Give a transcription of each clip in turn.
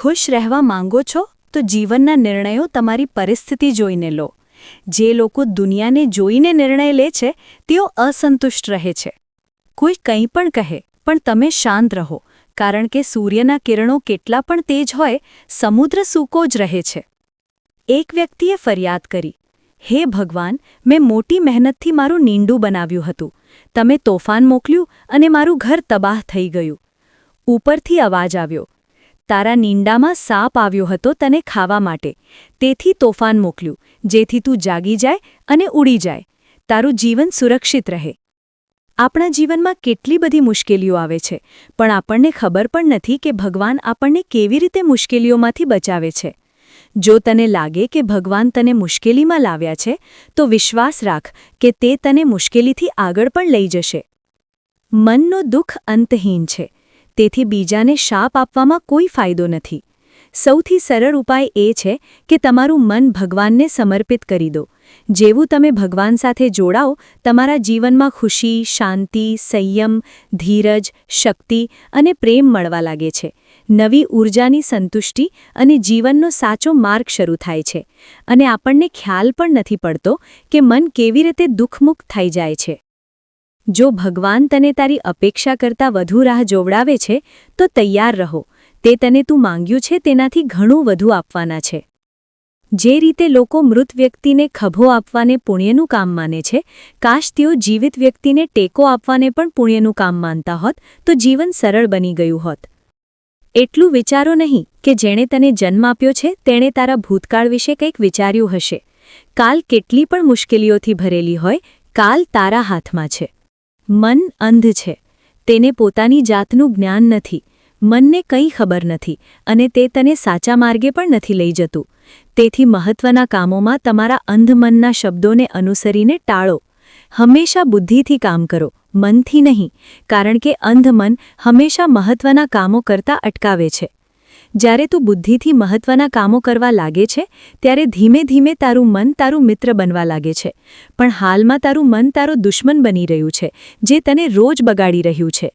ખુશ રહેવા માંગો છો તો જીવનના નિર્ણયો તમારી પરિસ્થિતિ જોઈને લો. જે લોકો દુનિયાને જોઈને નિર્ણય લે છે તેઓ અસંતુષ્ટ રહે છે. કોઈ કંઈ પણ કહે પણ તમે શાંત રહો, કારણ કે સૂર્યના કિરણો કેટલા પણ તેજ હોય, સમુદ્ર સૂકો જ રહે છે. એક વ્યક્તિએ ફરિયાદ કરી, હે ભગવાન, મેં મોટી મહેનતથી મારું નીંડું બનાવ્યું હતું. તમે તોફાન મોકલ્યું અને મારું ઘર તબાહ થઈ ગયું. ઉપરથી અવાજ આવ્યો, તારા નીંડામાં સાપ આવ્યો હતો તને ખાવા માટે, તેથી તોફાન મોકલ્યું, જેથી તું જાગી જાય અને ઉડી જાય, તારું જીવન સુરક્ષિત રહે. આપણા જીવનમાં કેટલી બધી મુશ્કેલીઓ આવે છે, પણ આપણને ખબર પણ નથી કે ભગવાન આપણને કેવી રીતે મુશ્કેલીઓમાંથી બચાવે છે. જો તને લાગે કે ભગવાન તને મુશ્કેલીમાં લાવ્યા છે, તો વિશ્વાસ રાખ કે તે તને મુશ્કેલીથી આગળ પણ લઈ જશે. મનનું દુઃખ અંતહીન છે, તેથી બીજાને શાપ આપવામાં કોઈ ફાયદો નથી. સૌથી સરળ ઉપાય એ છે કે તમારું મન ભગવાનને સમર્પિત કરી દો. જેવું તમે ભગવાન સાથે જોડાઓ, તમારા જીવનમાં ખુશી, શાંતિ, સંયમ, ધીરજ, શક્તિ અને પ્રેમ મળવા લાગે છે. નવી ઊર્જાની સંતુષ્ટિ અને જીવનનો સાચો માર્ગ શરૂ થાય છે. અને આપણને ખ્યાલ પણ નથી પડતો કે મન કેવી રીતે દુઃખમુક્ત થઈ જાય છે. જો ભગવાન તને તારી અપેક્ષા કરતાં વધુ રાહ જોવડાવે છે, તો તૈયાર રહો. તે તને તું માંગ્યું છે તેનાથી ઘણું વધુ આપવાના છે. જે રીતે લોકો મૃત વ્યક્તિને ખભો આપવાને પુણ્યનું કામ માને છે, કાશ તેઓ જીવિત વ્યક્તિને ટેકો આપવાને પણ પુણ્યનું કામ માનતા હોત, તો જીવન સરળ બની ગયું હોત. એટલું વિચારો નહીં કે જેણે તને જન્મ આપ્યો છે તેણે તારા ભૂતકાળ વિશે કંઈક વિચાર્યું હશે. કાલ કેટલી પણ મુશ્કેલીઓથી ભરેલી હોય, કાલ તારા હાથમાં છે. મન અંધ છે. તેને પોતાની જાતનું જ્ઞાન નથી. મનને કંઈ ખબર નથી અને તે તને સાચા માર્ગે પણ નથી લઈ જતું. તેથી મહત્વના કામોમાં તમારા અંધ મનના શબ્દોને અનુસરીને ટાળો. હંમેશા બુદ્ધિથી કામ કરો, મનથી નહીં, કારણ કે અંધ મન હંમેશા મહત્વના કામો કરતા અટકાવે છે. જ્યારે તું બુદ્ધિથી મહત્વના કામો કરવા લાગે છે, ત્યારે ધીમે ધીમે તારું મન તારું મિત્ર બનવા લાગે છે. પણ હાલમાં તારું મન તારો દુશ્મન બની રહ્યું છે, જે તને રોજ બગાડી રહ્યું છે.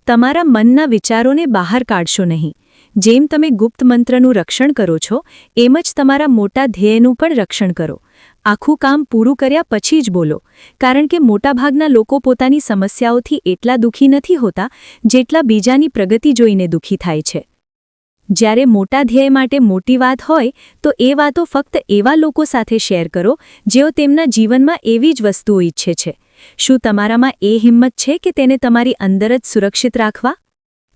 તમારા મનના વિચારોને બહાર કાઢશો નહીં. જેમ તમે ગુપ્ત મંત્રનું રક્ષણ કરો છો, એમ જ તમારા મોટા ધ્યેયનું પણ રક્ષણ કરો. આખું કામ પૂરું કર્યા પછી જ બોલો, કારણ કે મોટાભાગના લોકો પોતાની સમસ્યાઓથી એટલા દુઃખી નથી હોતા જેટલા બીજાની પ્રગતિ જોઈને દુઃખી થાય છે. જ્યારે મોટા ધ્યેય માટે મોટી વાત હોય, તો એ વાતો ફક્ત એવા લોકો સાથે શેર કરો જેઓ તેમના જીવનમાં એવી જ વસ્તુઓ ઈચ્છે છે. શું તમારામાં એ હિંમત છે કે તેને તમારી અંદર જ સુરક્ષિત રાખવા?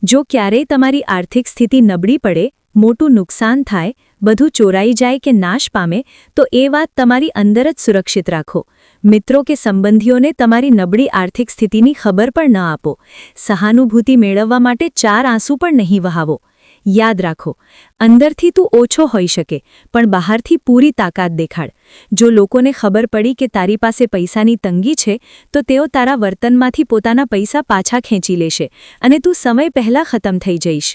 જો ક્યારેય તમારી આર્થિક સ્થિતિ નબળી પડે, મોટું નુકસાન થાય, બધું ચોરાઈ જાય કે નાશ પામે, તો એ વાત તમારી અંદર જ સુરક્ષિત રાખો. મિત્રો કે સંબંધીઓને તમારી નબળી આર્થિક સ્થિતિની ખબર પણ ન આપો. સહાનુભૂતિ મેળવવા માટે 4 આંસુ પણ નહીં વહાવો. યાદ રાખો, અંદરથી તું ઓછો હોઈ શકે, પણ બહારથી પૂરી તાકાત દેખાડ. જો લોકોને ખબર પડી કે તારી પાસે પૈસાની તંગી છે, તો તેઓ તારા વર્તનમાંથી પોતાના પૈસા પાછા ખેંચી લેશે અને તું સમય પહેલાં ખતમ થઈ જઈશ.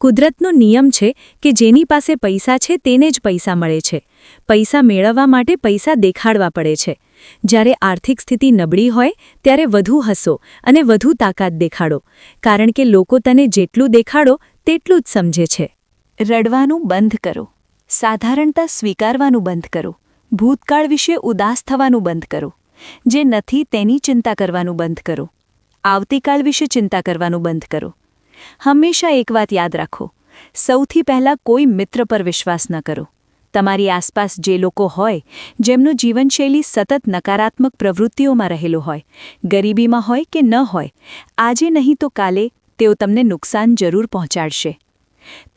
કુદરતનો નિયમ છે કે જેની પાસે પૈસા છે તેને જ પૈસા મળે છે. પૈસા મેળવવા માટે પૈસા દેખાડવા પડે છે. જ્યારે આર્થિક સ્થિતિ નબળી હોય, ત્યારે વધુ હસો અને વધુ તાકાત દેખાડો, કારણ કે લોકો તને જેટલું દેખાડો તેટલું જ સમજે છે. રડવાનું બંધ કરો. સાધારણતા સ્વીકારવાનું બંધ કરો. ભૂતકાળ વિશે ઉદાસ થવાનું બંધ કરો. જે નથી તેની ચિંતા કરવાનું બંધ કરો. આવતીકાલ વિશે ચિંતા કરવાનું બંધ કરો. હંમેશા એક વાત યાદ રાખો, સૌથી પહેલાં કોઈ મિત્ર પર વિશ્વાસ ન કરો. તમારી આસપાસ જે લોકો હોય, જેમનું જીવનશૈલી સતત નકારાત્મક પ્રવૃત્તિઓમાં રહેલું હોય, ગરીબીમાં હોય કે ન હોય, આજે નહીં તો કાલે તેઓ તમને નુકસાન જરૂર પહોંચાડશે.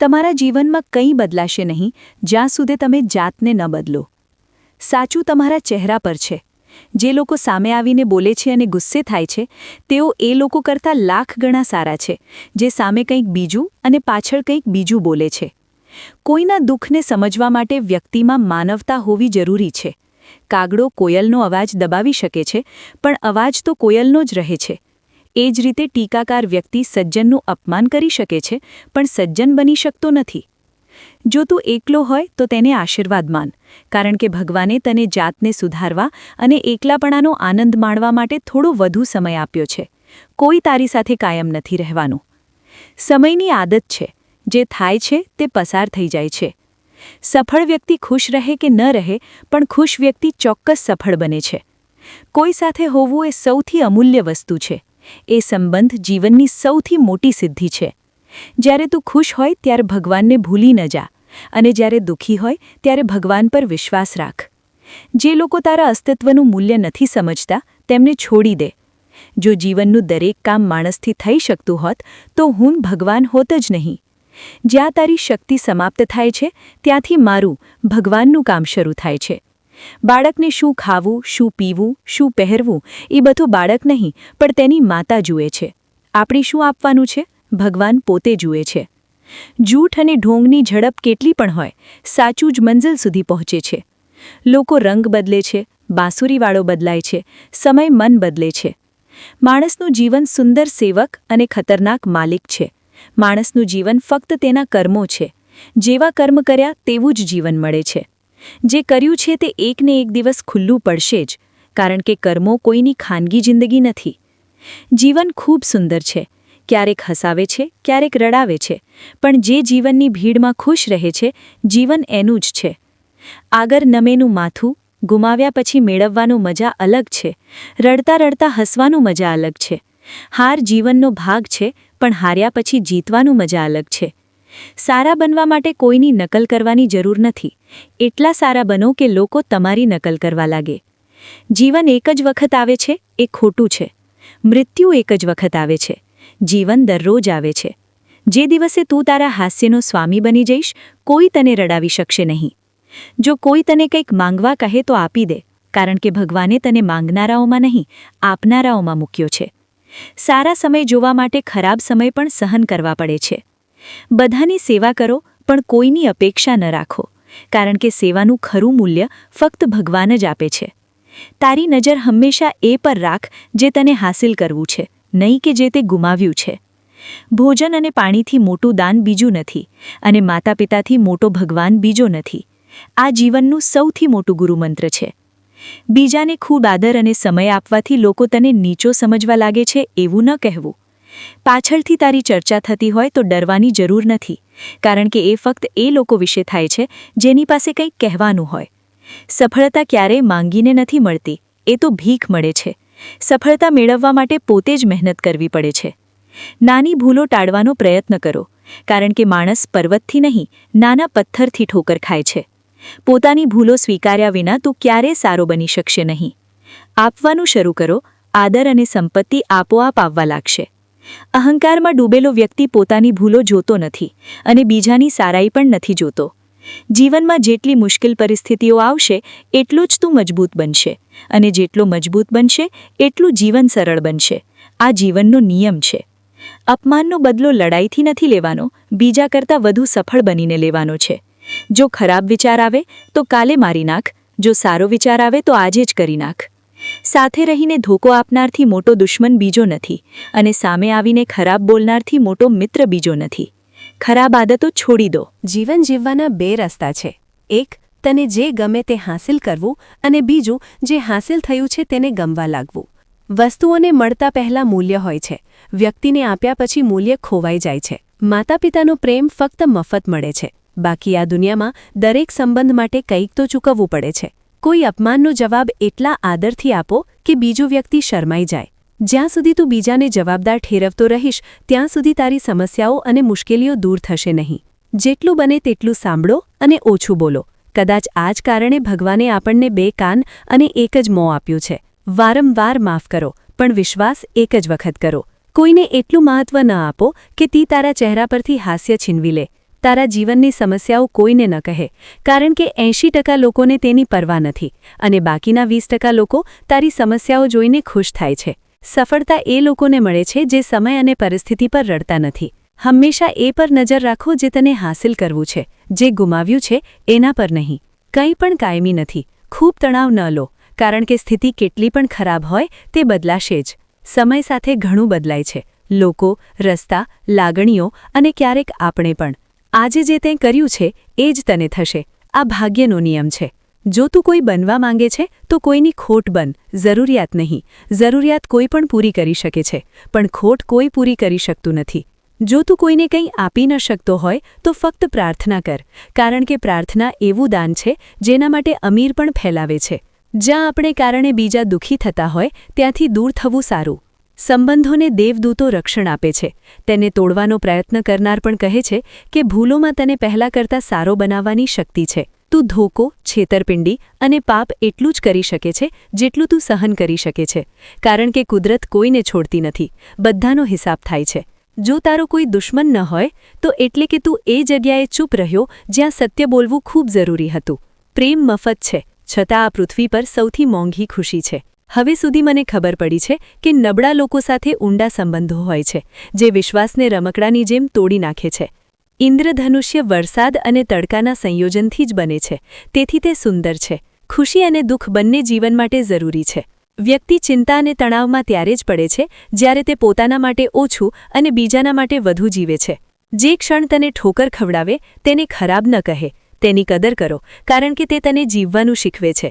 તમારા જીવનમાં કંઈ બદલાશે નહીં જ્યાં સુધી તમે જાતને ન બદલો. સાચું તમારા ચહેરા પર છે. જે લોકો સામે આવીને બોલે છે અને ગુસ્સે થાય છે, તેઓ એ લોકો કરતાં લાખ ગણા સારા છે, જે સામે કંઈક બીજું અને પાછળ કંઈક બીજું બોલે છે. કોઈના દુઃખને સમજવા માટે વ્યક્તિમાં માનવતા હોવી જરૂરી છે. કાગડો કોયલનો અવાજ દબાવી શકે છે, પણ અવાજ તો કોયલનો જ રહે છે. એ જ રીતે ટીકાકાર વ્યક્તિ સજ્જનનું અપમાન કરી શકે છે, પણ સજ્જન બની શકતો નથી. જો તું એકલો હોય તો તેને આશીર્વાદ માન, કારણ કે ભગવાને તને જાતને સુધારવા અને એકલાપણાનો આનંદ માણવા માટે થોડો વધુ સમય આપ્યો છે. કોઈ તારી સાથે કાયમ નથી રહેવાનું. સમયની આદત છે. જે થાય છે તે પસાર થઈ જાય છે. સફળ વ્યક્તિ ખુશ રહે કે ન રહે, પણ ખુશ વ્યક્તિ ચોક્કસ સફળ બને છે. કોઈ સાથે હોવું એ સૌથી અમૂલ્ય વસ્તુ છે. એ સંબંધ જીવનની સૌથી મોટી સિદ્ધિ છે. જ્યારે તું ખુશ હોય ત્યારે ભગવાનને ભૂલી ન જા, અને જ્યારે દુઃખી હોય ત્યારે ભગવાન પર વિશ્વાસ રાખ. જે લોકો તારા અસ્તિત્વનું મૂલ્ય નથી સમજતા તેમને છોડી દે. જો જીવનનું દરેક કામ માણસથી થઈ શકતું હોત તો હું ભગવાન હોત જ નહીં. જ્યાં તારી શક્તિ સમાપ્ત થાય છે ત્યાંથી મારું, ભગવાનનું કામ શરૂ થાય છે. બાળકને શું ખાવું, શું પીવું, શું પહેરવું એ બધું બાળક નહીં પણ તેની માતા જુએ છે. આપણે શું આપવાનું છે, ભગવાન પોતે જુએ છે. જૂઠ અને ઢોંગની ઝડપ કેટલી પણ હોય, સાચું જ મંઝિલ સુધી પહોંચે છે. લોકો રંગ બદલે છે, બાંસુરીવાળો બદલાય છે, સમય મન બદલે છે. માણસનું જીવન સુંદર સેવક અને ખતરનાક માલિક છે. માણસનું જીવન ફક્ત તેના કર્મો છે. જેવા કર્મ કર્યા તેવું જ જીવન મળે છે. જે કર્યું છે તે એકને એક દિવસ ખુલ્લું પડશે જ, કારણ કે કર્મો કોઈની ખાનગી જિંદગી નથી. જીવન ખૂબ સુંદર છે. ક્યારેક હસાવે છે, ક્યારેક રડાવે છે, પણ જે જીવનની ભીડમાં ખુશ રહે છે, જીવન એનું જ છે. આગળ નમેનું માથું, ગુમાવ્યા પછી મેળવવાનો મજા અલગ છે. રડતા રડતા હસવાનું મજા અલગ છે. હાર જીવનનો ભાગ છે, પણ હાર્યા પછી જીતવાનું મજા અલગ છે. સારા બનવા માટે કોઈની નકલ કરવાની જરૂર નથી. એટલા સારા બનો કે લોકો તમારી નકલ કરવા લાગે. જીવન એક જ વખત આવે છે, એ ખોટું છે. મૃત્યુ એક જ વખત આવે છે. જીવન દરરોજ આવે છે. જે દિવસે તું તારા હાસ્યનો સ્વામી બની જઈશ, કોઈ તને રડાવી શકશે નહીં. જો કોઈ તને કંઈક માંગવા કહે તો આપી દે, કારણ કે ભગવાને તને માંગનારાઓમાં નહીં, આપનારાઓમાં મૂક્યો છે. સારા સમય જોવા માટે ખરાબ સમય પણ સહન કરવા પડે છે. બધાની સેવા કરો, પણ કોઈની અપેક્ષા ન રાખો, કારણ કે સેવાનું ખરું મૂલ્ય ફક્ત ભગવાન જ આપે છે. તારી નજર હંમેશા એ પર રાખ જે તને હાંસિલ કરવું છે, નહીં કે જે તે ગુમાવ્યું છે. ભોજન અને પાણીથી મોટું દાન બીજું નથી, અને માતા પિતાથી મોટો ભગવાન બીજો નથી. આ જીવનનું સૌથી મોટું ગુરુમંત્ર છે. બીજાને ખૂબ આદર અને સમય આપવાથી લોકો તને નીચો સમજવા લાગે છે એવું ન કહેવું. પાછળથી તારી ચર્ચા થતી હોય તો ડરવાની જરૂર નથી, કારણ કે એ ફક્ત એ લોકો વિશે થાય છે જેની પાસે કંઈક કહેવાનું હોય. સફળતા ક્યારેય માંગીને નથી મળતી, એ તો ભીખ મળે છે. સફળતા મેળવવા માટે પોતે જ મહેનત કરવી પડે છે. નાની ભૂલો ટાળવાનો પ્રયત્ન કરો, કારણ કે માણસ પર્વતથી નહીં, નાના પથ્થરથી ઠોકર ખાય છે. પોતાની ભૂલો સ્વીકાર્યા વિના તું ક્યારેય સારો બની શકશે નહીં. આપવાનું શરૂ કરો, આદર અને સંપત્તિ આપોઆપ આવવા લાગશે. અહંકારમાં ડૂબેલો વ્યક્તિ પોતાની ભૂલો જોતો નથી અને બીજાની સારાઈ પણ નથી જોતો. જીવનમાં જેટલી મુશ્કેલ પરિસ્થિતિઓ આવશે એટલું જ તું મજબૂત બનશે, અને જેટલો મજબૂત બનશે એટલું જીવન સરળ બનશે. આ જીવનનો નિયમ છે. અપમાનનો બદલો લડાઈથી નથી લેવાનો, બીજા કરતાં વધુ સફળ બનીને લેવાનો છે. જો ખરાબ વિચાર આવે તો કાલે મારી નાખ, જો સારો વિચાર આવે તો આજે જ કરી નાખ. સાથે રહીને ધોકો આપનારથી મોટો દુશ્મન બીજો નથી, અને સામે આવીને ખરાબ બોલનારથી મોટો મિત્ર બીજો નથી. ખરાબ આદતો છોડી દો. જીવન જીવવાના બે રસ્તા છે. એક, તને જે ગમે તે હાંસિલ કરવું, અને બીજું, જે હાંસિલ થયું છે તેને ગમવા લાગવું. વસ્તુઓને મળતા પહેલા મૂલ્ય હોય છે. વ્યક્તિને આપ્યા પછી મૂલ્ય ખોવાઈ જાય છે. માતા પિતાનો પ્રેમ ફક્ત મફત મળે છે. બાકી આ દુનિયામાં દરેક સંબંધ માટે કંઈક તો ચૂકવવું પડે છે. કોઈ અપમાનનો જવાબ એટલા આદરથી આપો કે બીજો વ્યક્તિ શરમાઈ જાય. જ્યાં સુધી તું બીજાને જવાબદાર ઠેરવતો રહીશ ત્યાં સુધી તારી સમસ્યાઓ અને મુશ્કેલીઓ દૂર થશે નહીં. જેટલું બને તેટલું સાંભળો અને ઓછું બોલો. કદાચ આ જ કારણે ભગવાને આપણને બે કાન અને એક જ મોં આપ્યું છે. વારંવાર માફ કરો, પણ વિશ્વાસ એક જ વખત કરો. કોઈને એટલું મહત્વ ન આપો કે તે તારા ચહેરા પરથી હાસ્ય છીનવી લે. તારા જીવનની સમસ્યાઓ કોઈને ન કહે, કારણ કે 80% લોકોને તેની પરવા નથી, અને બાકીના 20% લોકો તારી સમસ્યાઓ જોઈને ખુશ થાય છે. સફળતા એ લોકોને મળે છે જે સમય અને પરિસ્થિતિ પર રડતા નથી. હંમેશા એ પર નજર રાખો જે તને હાંસિલ કરવું છે. જે ગુમાવ્યું છે એના પર નહીં. કંઈ પણ કાયમી નથી. ખૂબ તણાવ ન લો, કારણ કે સ્થિતિ કેટલી પણ ખરાબ હોય તે બદલાશે જ. સમય સાથે ઘણું બદલાય છે. લોકો, રસ્તા, લાગણીઓ અને ક્યારેક આપણે પણ. આજે જે તે કર્યું છે એ જ તને થશે. આ ભાગ્યનો નિયમ છે. જો તું કોઈ બનવા માંગે છે તો કોઈની ખોટ બન, જરૂરિયાત નહીં. જરૂરિયાત કોઈ પણ પૂરી કરી શકે છે, પણ ખોટ કોઈ પૂરી કરી શકતું નથી. જો તું કોઈને કંઈ આપી ન શકતો હોય તો ફક્ત પ્રાર્થના કર, કારણ કે પ્રાર્થના એવું દાન છે જેના માટે અમીર પણ ફેલાવે છે. જ્યાં આપણે કારણે બીજા દુઃખી થતા હોય ત્યાંથી દૂર થવું સારું. સંબંધોને દેવદૂતો રક્ષણ આપે છે. તેને તોડવાનો પ્રયત્ન કરનાર પણ કહે છે કે ભૂલોમાં તને પહેલાં કરતાં સારો બનાવવાની શક્તિ છે. તું ધોકો, છેતરપિંડી અને પાપ એટલું જ કરી શકે છે જેટલું તું સહન કરી શકે છે, કારણ કે કુદરત કોઈને છોડતી નથી. બધાનો હિસાબ થાય છે. જો તારો કોઈ દુશ્મન ન હોય તો એટલે કે તું એ જગ્યાએ ચૂપ રહ્યો જ્યાં સત્ય બોલવું ખૂબ જરૂરી હતું. પ્રેમ મફત છે, છતાં આ પૃથ્વી પર સૌથી મોંઘી ખુશી છે. હવે સુધી મને ખબર પડી છે કે નબળા લોકો સાથે ઊંડા સંબંધો હોય છે, જે વિશ્વાસને રમકડાની જેમ તોડી નાખે છે. ઇન્દ્રધનુષ્ય વરસાદ અને તડકાના સંયોજનથી જ બને છે, તેથી તે સુંદર છે. ખુશી અને દુઃખ બંને જીવન માટે જરૂરી છે. વ્યક્તિ ચિંતા અને તણાવમાં ત્યારે જ પડે છે જ્યારે તે પોતાના માટે ઓછું અને બીજાના માટે વધુ જીવે છે. જે ક્ષણ તને ઠોકર ખવડાવે તેને ખરાબ ન કહે, તેની કદર કરો, કારણ કે તે તને જીવવાનું શીખવે છે.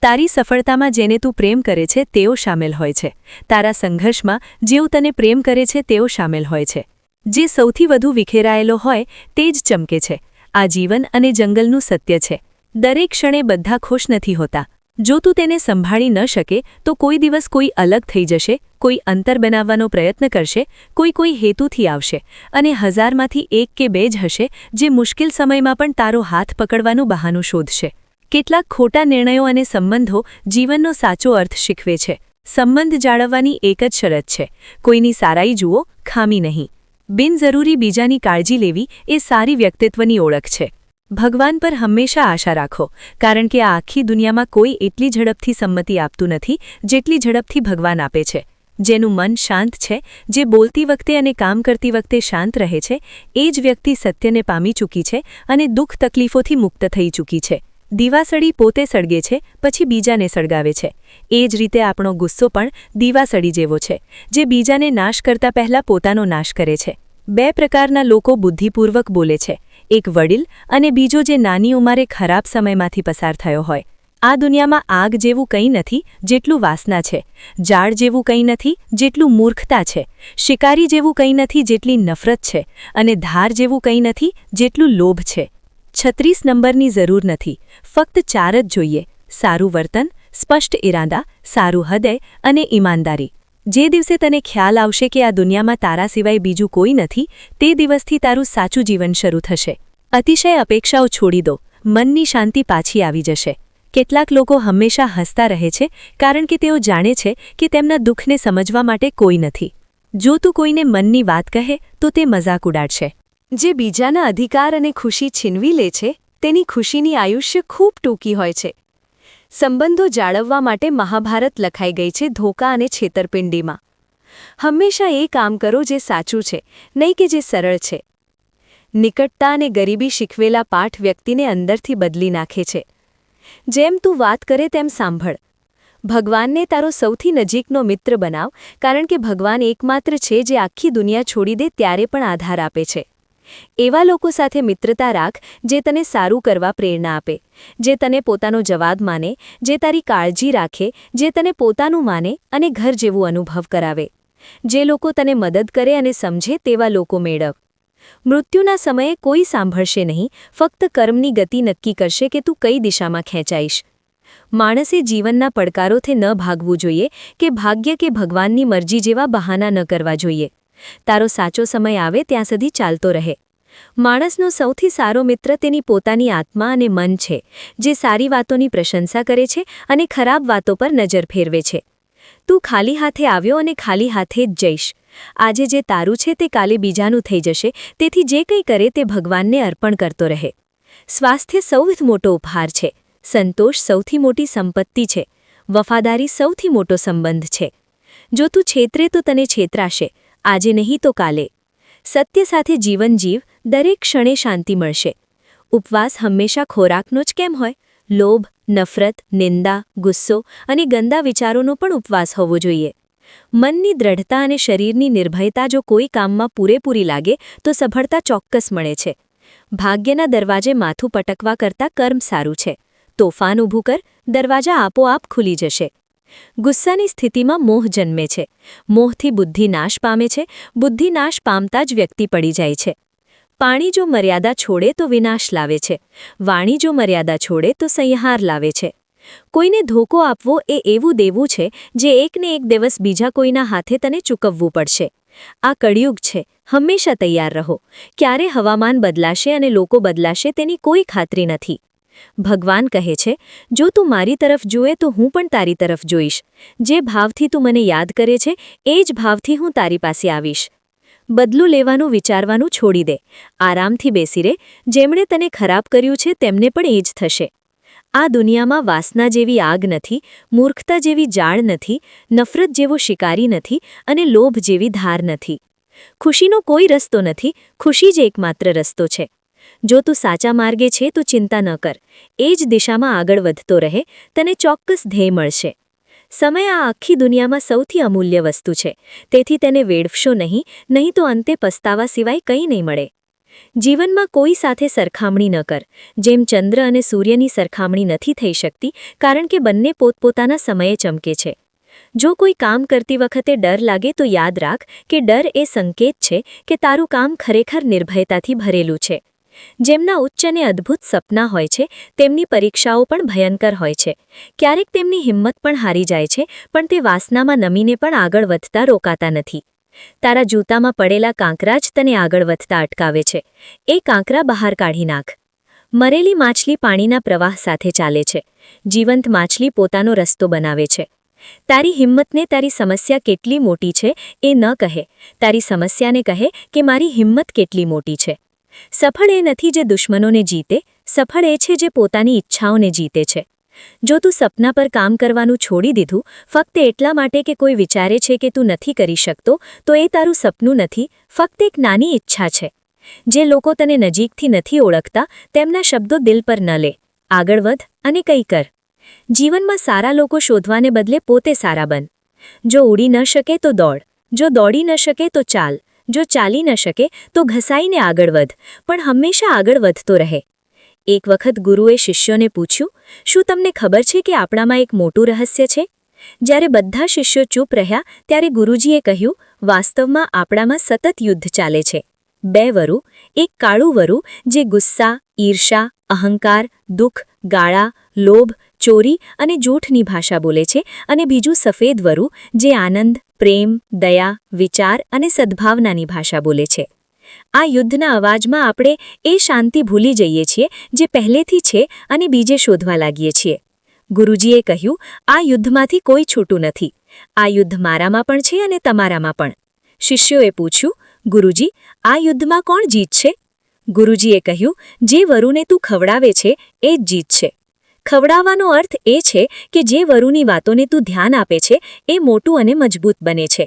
તારી સફળતામાં જેને તું પ્રેમ કરે છે તેઓ શામેલ હોય છે. તારા સંઘર્ષમાં જેઓ તને પ્રેમ કરે છે તેઓ શામેલ હોય છે. જે સૌથી વધુ વિખેરાયેલો હોય તે જ ચમકે છે. આ જીવન અને જંગલનું સત્ય છે. દરેક ક્ષણે બધા ખુશ નથી હોતા. જો તું તેને સંભાળી ન શકે તો કોઈ દિવસ કોઈ અલગ થઈ જશે, કોઈ અંતર બનાવવાનો પ્રયત્ન કરશે, કોઈ હેતુથી આવશે, અને હજારમાંથી એક કે બે જ હશે જે મુશ્કેલ સમયમાં પણ તારો હાથ પકડવાનું બહાનું શોધશે. કેટલાક ખોટા નિર્ણયો અને સંબંધો જીવનનો સાચો અર્થ શીખવે છે. સંબંધ જાળવવાની એક જ શરત છે: કોઈની સારાઈ જુઓ, ખામી નહીં. બિનજરૂરી બીજાની કાળજી લેવી એ સારી વ્યક્તિત્વની ઓળખ છે. ભગવાન પર હંમેશા આશા રાખો, કારણ કે આ આખી દુનિયામાં કોઈ એટલી ઝડપથી સંમતિ આપતું નથી જેટલી ઝડપથી ભગવાન આપે છે. જેનું મન શાંત છે, જે બોલતી વખતે અને કામ કરતી વખતે શાંત રહે છે, એ જ વ્યક્તિ સત્યને પામી ચૂકી છે અને દુઃખ તકલીફોથી મુક્ત થઈ ચૂકી છે. દીવાસળી પોતે સળગે છે, પછી બીજાને સળગાવે છે. એ જ રીતે આપણો ગુસ્સો પણ દીવાસળી જેવો છે, જે બીજાને નાશ કરતા પહેલાં પોતાનો નાશ કરે છે. બે પ્રકારના લોકો બુદ્ધિપૂર્વક બોલે છે: એક વડીલ અને બીજો જે નાની ઉંમરે ખરાબ સમયમાંથી પસાર થયો હોય. આ દુનિયામાં આગ જેવું કંઈ નથી જેટલું વાસના છે, ઝાડ જેવું કંઈ નથી જેટલું મૂર્ખતા છે, શિકારી જેવું કંઈ નથી જેટલી નફરત છે, અને ધાર જેવું કંઈ નથી જેટલું લોભ છે. 36 નંબરની જરૂર નથી, ફક્ત 4 જ જોઈએ: સારું વર્તન, સ્પષ્ટ ઇરાદા, સારું હૃદય અને ઈમાનદારી. જે દિવસે તને ખ્યાલ આવશે કે આ દુનિયામાં તારા સિવાય બીજું કોઈ નથી, તે દિવસથી તારું સાચું જીવન શરૂ થશે. અતિશય અપેક્ષાઓ છોડી દો, મનની શાંતિ પાછી આવી જશે. કેટલાક લોકો હંમેશા હસતા રહે છે કારણ કે તેઓ જાણે છે કે તેમના દુઃખને સમજવા માટે કોઈ નથી. જો તું કોઈને મનની વાત કહે તો તે મજાક ઉડાડશે. જે બીજાના અધિકાર અને ખુશી છીનવી લે છે તેની ખુશીની આયુષ્ય ખૂબ ટૂંકી હોય છે. સંબંધો જાળવવા માટે મહાભારત લખાઈ ગઈ છે ધોકા અને છેતરપિંડીમાં. હંમેશા એ કામ કરો જે સાચું છે, નહીં કે જે સરળ છે. નિકટતા અને ગરીબી શીખવેલા પાઠ વ્યક્તિને અંદરથી બદલી નાખે છે. જેમ તું વાત કરે તેમ સાંભળ. ભગવાનને તારો સૌથી નજીકનો મિત્ર બનાવ, કારણ કે ભગવાન એકમાત્ર છે જે આખી દુનિયા છોડી દે ત્યારે પણ આધાર આપે છે. એવા લોકો સાથે મિત્રતા રાખ જે તને સારું કરવા પ્રેરણા આપે, જે તને પોતાનો જવાબ માને, જે તારી કાળજી રાખે, જે તને પોતાનું માને અને ઘર જેવું અનુભવ કરાવે. જે લોકો તને મદદ કરે અને સમજે તેવા લોકો મેળવ. મૃત્યુના સમયે કોઈ સાંભળશે નહીં, ફક્ત કર્મની ગતિ નક્કી કરશે કે તું કઈ દિશામાં ખેંચાઈશ. માણસે જીવનના પડકારોથી ન ભાગવું જોઈએ કે ભાગ્ય કે ભગવાનની મરજી જેવા બહાના ન કરવા જોઈએ. તારો સાચો સમય આવે ત્યાં સુધી ચાલતો રહે. માણસનો સૌથી સારો મિત્ર તેની પોતાની આત્મા અને મન છે, જે સારી વાતોની પ્રશંસા કરે છે અને ખરાબ વાતો પર નજર ફેરવે છે. તું ખાલી હાથે આવ્યો અને ખાલી હાથે જ જઈશ. આજે જે તારું છે તે કાલે બીજાનું થઈ જશે, તેથી જે કંઈ કરે તે ભગવાનને અર્પણ કરતો રહે. સ્વાસ્થ્ય સૌથી મોટો ઉપહાર છે. સંતોષ સૌથી મોટી સંપત્તિ છે. વફાદારી સૌથી મોટો સંબંધ છે. જો તું છેતરે તો તને છેતરાશે, આજે નહીં તો કાલે. સત્ય સાથે જીવન જીવ, દરેક ક્ષણે શાંતિ મળશે. ઉપવાસ હંમેશા ખોરાકનો જ કેમ હોય? લોભ, નફરત, નિંદા, ગુસ્સો અને ગંદા વિચારોનો પણ ઉપવાસ હોવો જોઈએ. મનની દ્રઢતા અને શરીરની નિર્ભયતા જો કોઈ કામમાં પૂરેપૂરી લાગે તો સફળતા ચોક્કસ મળે છે. ભાગ્યના દરવાજે માથું પટકવા કરતાં કર્મ સારું છે. તોફાન ઊભું કર, દરવાજા આપોઆપ ખુલી જશે. ગુસ્સાની સ્થિતિમાં મોહ જન્મે છે. મોહથી બુદ્ધિ નાશ પામે છે. બુદ્ધિ નાશ પામતા જ વ્યક્તિ પડી જાય છે. પાણી જો મર્યાદા છોડે તો વિનાશ લાવે છે. વાણી જો મર્યાદા છોડે તો સંહાર લાવે છે. કોઈને ધોકો આપવો એ એવું દેવું છે જે એકને એક દિવસ બીજા કોઈના હાથે તને ચૂકવવું પડશે. આ કળિયુગ છે. હંમેશા તૈયાર રહો. ક્યારે હવામાન બદલાશે અને લોકો બદલાશે તેની કોઈ ખાતરી નથી. ભગવાન કહે છે, જો તું મારી તરફ જુએ તો હું પણ તારી તરફ જોઈશ. જે ભાવથી તું મને યાદ કરે છે એ જ ભાવથી હું તારી પાસે આવીશ. બદલું લેવાનું વિચારવાનું છોડી દે. આરામથી બેસી રહે. જેમણે તને ખરાબ કર્યું છે તેમને પણ એ જ થશે. આ દુનિયામાં વાસના જેવી આગ નથી, મૂર્ખતા જેવી જાળ નથી, નફરત જેવો શિકારી નથી અને લોભ જેવી ધાર નથી. ખુશીનો કોઈ રસ્તો નથી, ખુશી જ એકમાત્ર રસ્તો છે. જો તું સાચા માર્ગે છે તો ચિંતા ન કર. એ જ દિશામાં આગળ વધતો રહે, તને ચોક્કસ ધ્યેય મળશે. સમય આ આખી દુનિયામાં સૌથી અમૂલ્ય વસ્તુ છે. તેથી તેને વેડફશો નહીં, નહીં તો અંતે પસ્તાવા સિવાય કંઈ નહીં મળે. જીવનમાં કોઈ સાથે સરખામણી ન કર. જેમ ચંદ્ર અને સૂર્યની સરખામણી નથી થઈ શકતી, કારણ કે બંને પોતપોતાના સમયે ચમકે છે. જો કોઈ કામ કરતી વખતે ડર લાગે તો યાદ રાખ કે ડર એ સંકેત છે કે તારું કામ ખરેખર નિર્ભયતાથી ભરેલું છે. જેમના ઉચ્ચ અને અદ્ભુત સપના હોય છે તેમની પરીક્ષાઓ પણ ભયંકર હોય છે. ક્યારેક તેમની હિંમત પણ હારી જાય છે, પણ તે વાસનામાં નમીને પણ આગળ વધતા રોકાતા નથી. તારા જૂતામાં પડેલા કાંકરા જ તને આગળ વધતા અટકાવે છે. એ કાંકરા બહાર કાઢી નાખ. મરેલી માછલી પાણીના પ્રવાહ સાથે ચાલે છે. જીવંત માછલી પોતાનો રસ્તો બનાવે છે. તારી હિંમતને તારી સમસ્યા કેટલી મોટી છે એ ન કહે. તારી સમસ્યાને કહે કે મારી હિંમત કેટલી મોટી છે. સફળ એ નથી જે દુશ્મનોને જીતે, સફળ એ છે જે પોતાની ઈચ્છાઓને જીતે છે. જો તું સપના પર કામ કરવાનું છોડી દીધું ફક્ત એટલા માટે કે કોઈ વિચારે છે કે તું નથી કરી શકતો, તો એ તારું સપનું નથી, ફક્ત એક નાની ઈચ્છા છે. જે લોકો તને નજીકથી નથી ઓળખતા તેમના શબ્દો દિલ પર ન લે. આગળ વધ અને કંઈ કર. જીવનમાં સારા લોકો શોધવાને બદલે પોતે સારા બન. જો ઉડી ન શકે તો દોડ. જો દોડી ન શકે તો ચાલ. જો ચાલી ન શકે તો ઘસાઈને આગળ વધ, પણ હંમેશા આગળ વધતો રહે. એક વખત ગુરુએ શિષ્યોને પૂછ્યું, શું તમને ખબર છે કે આપણામાં એક મોટું રહસ્ય છે? જ્યારે બધા શિષ્યો ચૂપ રહ્યા ત્યારે ગુરુજીએ કહ્યું, વાસ્તવમાં આપણામાં સતત યુદ્ધ ચાલે છે. બે વરુ, એક કાળું વરુ જે ગુસ્સા, ઈર્ષા, અહંકાર, દુઃખ, ગાળા, લોભ, ચોરી અને જૂઠની ભાષા બોલે છે, અને બીજું સફેદ વરુ જે આનંદ, પ્રેમ, દયા, વિચાર અને સદ્ભાવનાની ભાષા બોલે છે. આ યુદ્ધના અવાજમાં આપણે એ શાંતિ ભૂલી જઈએ છીએ જે પહેલેથી છે અને બીજે શોધવા લાગીએ છીએ. ગુરુજીએ કહ્યું, આ યુદ્ધમાંથી કોઈ છૂટું નથી. આ યુદ્ધ મારામાં પણ છે અને તમારામાં પણ. શિષ્યોએ પૂછ્યું, ગુરુજી, આ યુદ્ધમાં કોણ જીતશે? ગુરુજીએ કહ્યું, જે વરુને તું ખવડાવે છે એ જ જીતશે. ખવડાવવાનો અર્થ એ છે કે જે વરુની વાતોને તું ધ્યાન આપે છે એ મોટું અને મજબૂત બને છે.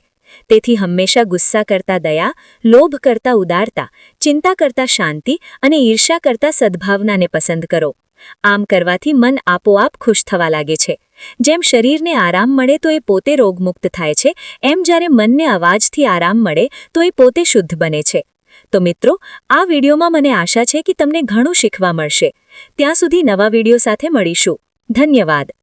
તેથી હંમેશા ગુસ્સા કરતા દયા, લોભ કરતા ઉદારતા, ચિંતા કરતા શાંતિ અને ઈર્ષા કરતા સદ્ભાવનાને પસંદ કરો. આમ કરવાથી મન આપોઆપ ખુશ થવા લાગે છે. જેમ શરીરને આરામ મળે તો એ પોતે રોગમુક્ત થાય છે, એમ જ્યારે મનને અવાજથી આરામ મળે તો એ પોતે શુદ્ધ બને છે. તો મિત્રો, આ વિડીયોમાં મને આશા છે કે તમને ઘણું શીખવા મળશે. ત્યાં સુધી નવા વિડીયો સાથે મળીશું. ધન્યવાદ.